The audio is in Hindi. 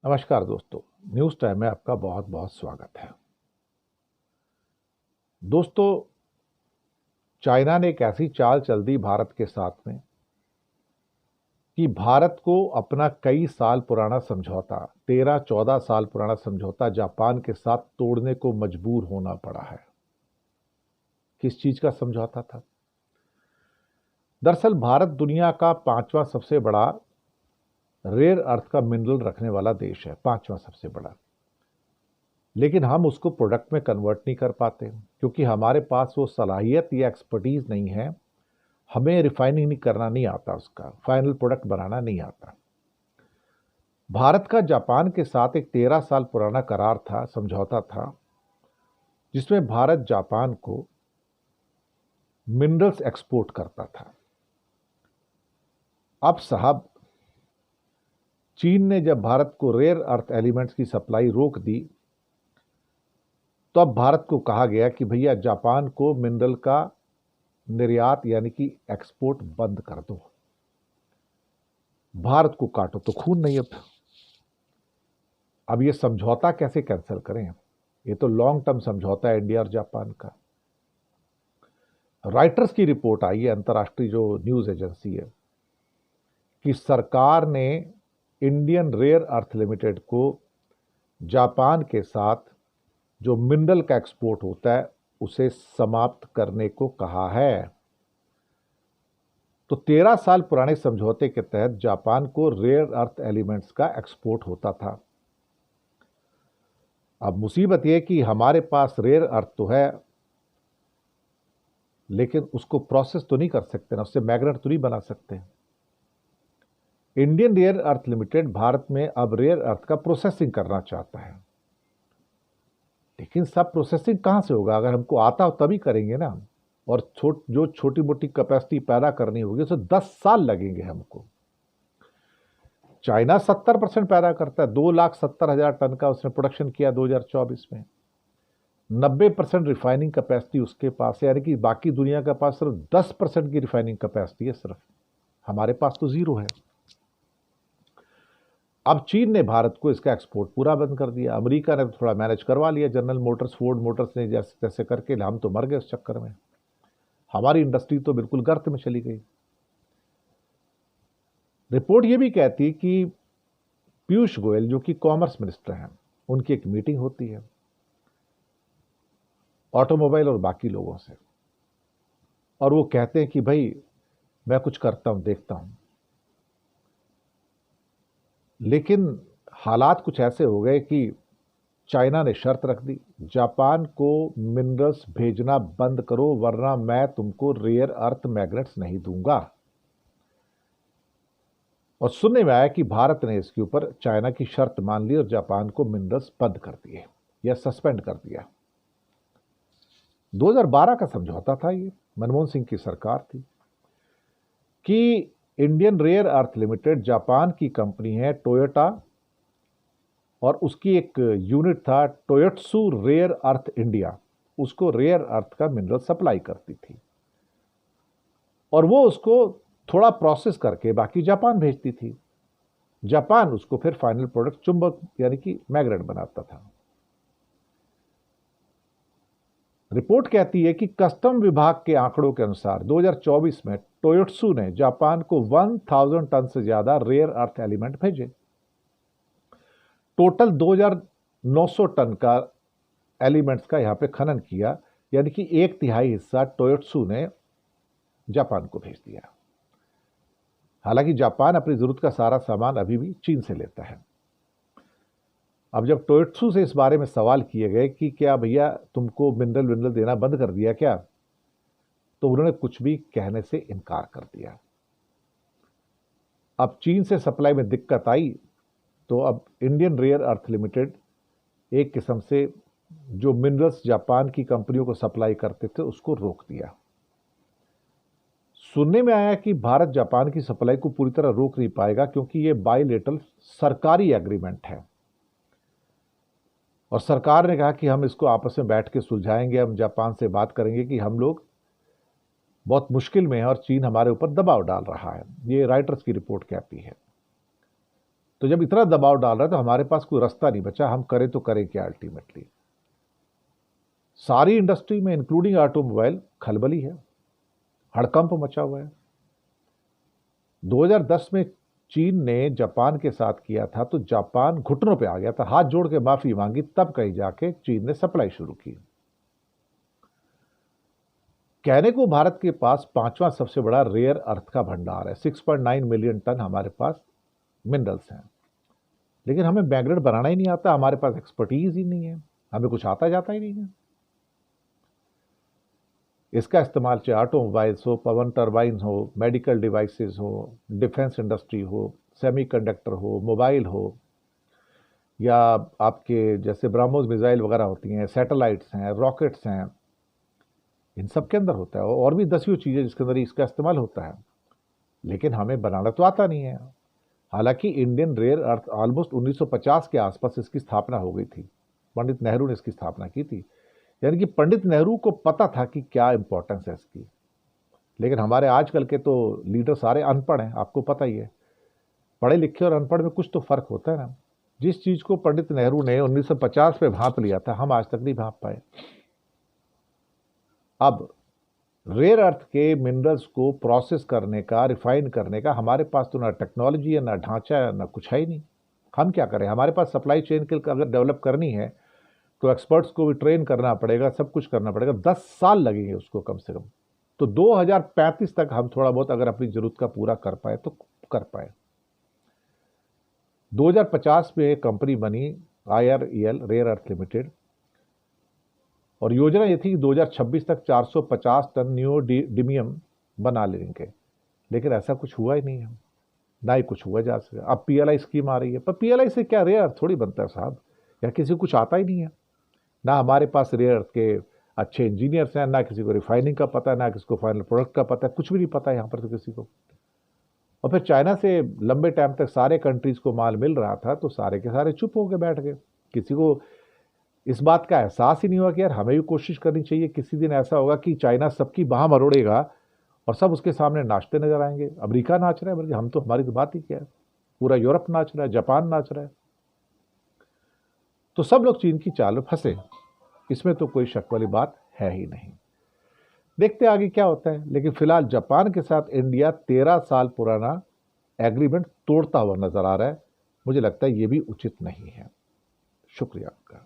नमस्कार दोस्तों। न्यूज़ टाइम में आपका बहुत बहुत स्वागत है। दोस्तों, चाइना ने एक ऐसी चाल चल दी भारत के साथ में कि भारत को अपना कई साल पुराना समझौता 13-14 साल पुराना समझौता जापान के साथ तोड़ने को मजबूर होना पड़ा है। किस चीज का समझौता था? दरअसल भारत दुनिया का 5वां सबसे बड़ा रेयर अर्थ का मिनरल रखने वाला देश है, 5वां सबसे बड़ा। लेकिन हम उसको प्रोडक्ट में कन्वर्ट नहीं कर पाते क्योंकि हमारे पास वो सलाहियत या एक्सपर्टीज नहीं है। हमें रिफाइनिंग नहीं करना नहीं आता, उसका फाइनल प्रोडक्ट बनाना नहीं आता। भारत का जापान के साथ एक 13 साल पुराना करार था, समझौता था, जिसमें भारत जापान को मिनरल्स एक्सपोर्ट करता था। अब साहब, चीन ने जब भारत को रेयर अर्थ एलिमेंट्स की सप्लाई रोक दी तो अब भारत को कहा गया कि भैया जापान को मिनरल का निर्यात यानी कि एक्सपोर्ट बंद कर दो। भारत को काटो तो खून नहीं। अब ये समझौता कैसे कैंसिल करें? ये तो लॉन्ग टर्म समझौता है इंडिया और जापान का। राइटर्स की रिपोर्ट आई है, अंतर्राष्ट्रीय जो न्यूज एजेंसी है, कि सरकार ने इंडियन रेयर अर्थ लिमिटेड को जापान के साथ जो मिनरल का एक्सपोर्ट होता है उसे समाप्त करने को कहा है। तो 13 साल पुराने समझौते के तहत जापान को रेयर अर्थ एलिमेंट्स का एक्सपोर्ट होता था। अब मुसीबत यह कि हमारे पास रेयर अर्थ तो है, लेकिन उसको प्रोसेस तो नहीं कर सकते ना, उससे मैग्नेट तो नहीं बना सकते। Indian Rare Earth Limited Bharat में अब रेयर अर्थ का प्रोसेसिंग करना चाहता है, लेकिन सब प्रोसेसिंग कहां से होगा? अगर हमको आता हो तभी करेंगे ना। और जो छोटी मोटी कैपेसिटी पैदा करनी होगी उसे 10 साल लगेंगे हमको। चाइना 70% पैदा करता है, 2,70,000 टन का उसने प्रोडक्शन किया 2024 में। 90% रिफाइनिंग कैपेसिटी उसके पास है, यानी कि बाकी दुनिया के पास सिर्फ 10% की रिफाइनिंग कैपेसिटी है सिर्फ। हमारे पास तो जीरो है। अब चीन ने भारत को इसका एक्सपोर्ट पूरा बंद कर दिया। अमेरिका ने थोड़ा मैनेज करवा लिया, जनरल मोटर्स, फोर्ड मोटर्स ने जैसे तैसे करके। हम तो मर गए उस चक्कर में। हमारी इंडस्ट्री तो बिल्कुल गर्त में चली गई। रिपोर्ट ये भी कहती कि पीयूष गोयल, जो कि कॉमर्स मिनिस्टर हैं, उनकी एक मीटिंग होती है ऑटोमोबाइल और बाकी लोगों से, और वो कहते हैं कि भाई मैं कुछ करता हूं, देखता हूं। लेकिन हालात कुछ ऐसे हो गए कि चाइना ने शर्त रख दी, जापान को मिनरल्स भेजना बंद करो वरना मैं तुमको रेयर अर्थ मैग्नेट्स नहीं दूंगा। और सुनने में आया कि भारत ने इसके ऊपर चाइना की शर्त मान ली और जापान को मिनरल्स बंद कर दिए या सस्पेंड कर दिया। 2012 का समझौता था ये, मनमोहन सिंह की सरकार थी, कि Indian Rare Earth Limited Japan की कंपनी है टोयोटा, और उसकी एक यूनिट था टोयोत्सु रेयर अर्थ इंडिया, उसको रेयर अर्थ का मिनरल सप्लाई करती थी और वो उसको थोड़ा प्रोसेस करके बाकी जापान भेजती थी। जापान उसको फिर फाइनल प्रोडक्ट चुंबक यानी कि मैग्नेट बनाता था। रिपोर्ट कहती है कि कस्टम विभाग के आंकड़ों के अनुसार 2024 में टोयोत्सु ने जापान को 1000 टन से ज्यादा रेयर अर्थ एलिमेंट भेजे। टोटल 2900 टन का एलिमेंट्स का यहां पे खनन किया, यानी कि 1/3 हिस्सा टोयोत्सु ने जापान को भेज दिया। हालांकि जापान अपनी जरूरत का सारा सामान अभी भी चीन से लेता है। अब जब टोयोत्सु से इस बारे में सवाल किए गए कि क्या भैया तुमको मिनरल देना बंद कर दिया क्या, तो उन्होंने कुछ भी कहने से इनकार कर दिया। अब चीन से सप्लाई में दिक्कत आई तो अब इंडियन रेयर अर्थ लिमिटेड एक किस्म से जो मिनरल्स जापान की कंपनियों को सप्लाई करते थे उसको रोक दिया। सुनने में आया कि भारत जापान की सप्लाई को पूरी तरह रोक नहीं पाएगा क्योंकि यह बायलेटरल सरकारी एग्रीमेंट है, और सरकार ने कहा कि हम इसको आपस में बैठ के सुलझाएंगे, हम जापान से बात करेंगे कि हम लोग बहुत मुश्किल में हैं और चीन हमारे ऊपर दबाव डाल रहा है। ये राइटर्स की रिपोर्ट कहती है। तो जब इतना दबाव डाल रहा है तो हमारे पास कोई रास्ता नहीं बचा, हम करें तो करें क्या अल्टीमेटली। सारी इंडस्ट्री में इंक्लूडिंग ऑटोमोबाइल खलबली है, हड़कंप मचा हुआ है। 2010 में चीन ने जापान के साथ किया था तो जापान घुटनों पे आ गया था, हाथ जोड़ के माफी मांगी, तब कहीं जाके चीन ने सप्लाई शुरू की। कहने को भारत के पास 5वां सबसे बड़ा रेयर अर्थ का भंडार है, 6.9 मिलियन टन हमारे पास मिनरल्स हैं, लेकिन हमें मैग्नेट बनाना ही नहीं आता, हमारे पास एक्सपर्टीज ही नहीं है, हमें कुछ आता जाता ही नहीं है। इसका इस्तेमाल चाहे ऑटोमोबाइल्स हो, पवन टर्बाइन हो, मेडिकल डिवाइसेस हो, डिफेंस इंडस्ट्री हो, सेमीकंडक्टर हो, मोबाइल हो, या आपके जैसे ब्रह्मोस मिसाइल वगैरह होती हैं, सैटेलाइट्स हैं, रॉकेट्स हैं, इन सब के अंदर होता है, और भी दसियों चीज़ें जिसके अंदर इसका इस्तेमाल होता है, लेकिन हमें बनाना तो आता नहीं है। हालांकि इंडियन रेयर अर्थ ऑलमोस्ट 1950 के आसपास इसकी स्थापना हो गई थी, पंडित नेहरू ने इसकी स्थापना की थी, यानी कि पंडित नेहरू को पता था कि क्या इंपॉर्टेंस है इसकी। लेकिन हमारे आजकल के तो लीडर सारे अनपढ़ हैं, आपको पता ही है, पढ़े लिखे और अनपढ़ में कुछ तो फर्क होता है ना। जिस चीज को पंडित नेहरू ने 1950 में भांप लिया था, हम आज तक नहीं भांप पाए। अब रेयर अर्थ के मिनरल्स को प्रोसेस करने का, रिफाइन करने का हमारे पास तो ना टेक्नोलॉजी है, ना ढांचा है, ना कुछ है ही नहीं। हम क्या करें? हमारे पास सप्लाई चेन के अगर डेवलप करनी है तो एक्सपर्ट्स को भी ट्रेन करना पड़ेगा, सब कुछ करना पड़ेगा, 10 साल लगेंगे उसको कम से कम। तो 2035 तक हम थोड़ा बहुत अगर अपनी जरूरत का पूरा कर पाए तो कर पाए। 2050 में एक कंपनी बनी IREL, रेयर अर्थ लिमिटेड, और योजना ये थी कि 2026 तक 450 टन नियोडिमियम बना लेंगे, लेकिन ऐसा कुछ हुआ ही नहीं है, ना ही कुछ हुआ जा सका। अब PLI स्कीम आ रही है, पर PLI से क्या रेयर अर्थ थोड़ी बनता है साहब, या किसी को कुछ आता ही नहीं है। ना हमारे पास रेयर अर्थ के अच्छे इंजीनियर्स हैं, ना किसी को रिफाइनिंग का पता है, ना किसी को फाइनल प्रोडक्ट का पता है, कुछ भी नहीं पता है यहाँ पर तो किसी को। और फिर चाइना से लंबे टाइम तक सारे कंट्रीज को माल मिल रहा था, तो सारे के सारे चुप होकर बैठ गए, किसी को इस बात का एहसास ही नहीं हुआ कि यार हमें भी कोशिश करनी चाहिए। किसी दिन ऐसा होगा कि चाइना सबकी बाह मरोड़ेगा और सब उसके सामने नाचते नजर आएंगे। अमेरिका नाच रहा है, बल्कि हम तो, हमारी तो बात ही क्या है, पूरा यूरोप नाच रहा है, जापान नाच रहा है, तो सब लोग चीन की चाल में फंसे, इसमें तो कोई शक वाली बात है ही नहीं। देखते आगे क्या होता है, लेकिन फिलहाल जापान के साथ इंडिया 13 साल पुराना एग्रीमेंट तोड़ता हुआ नजर आ रहा है। मुझे लगता है ये भी उचित नहीं है। शुक्रिया आपका।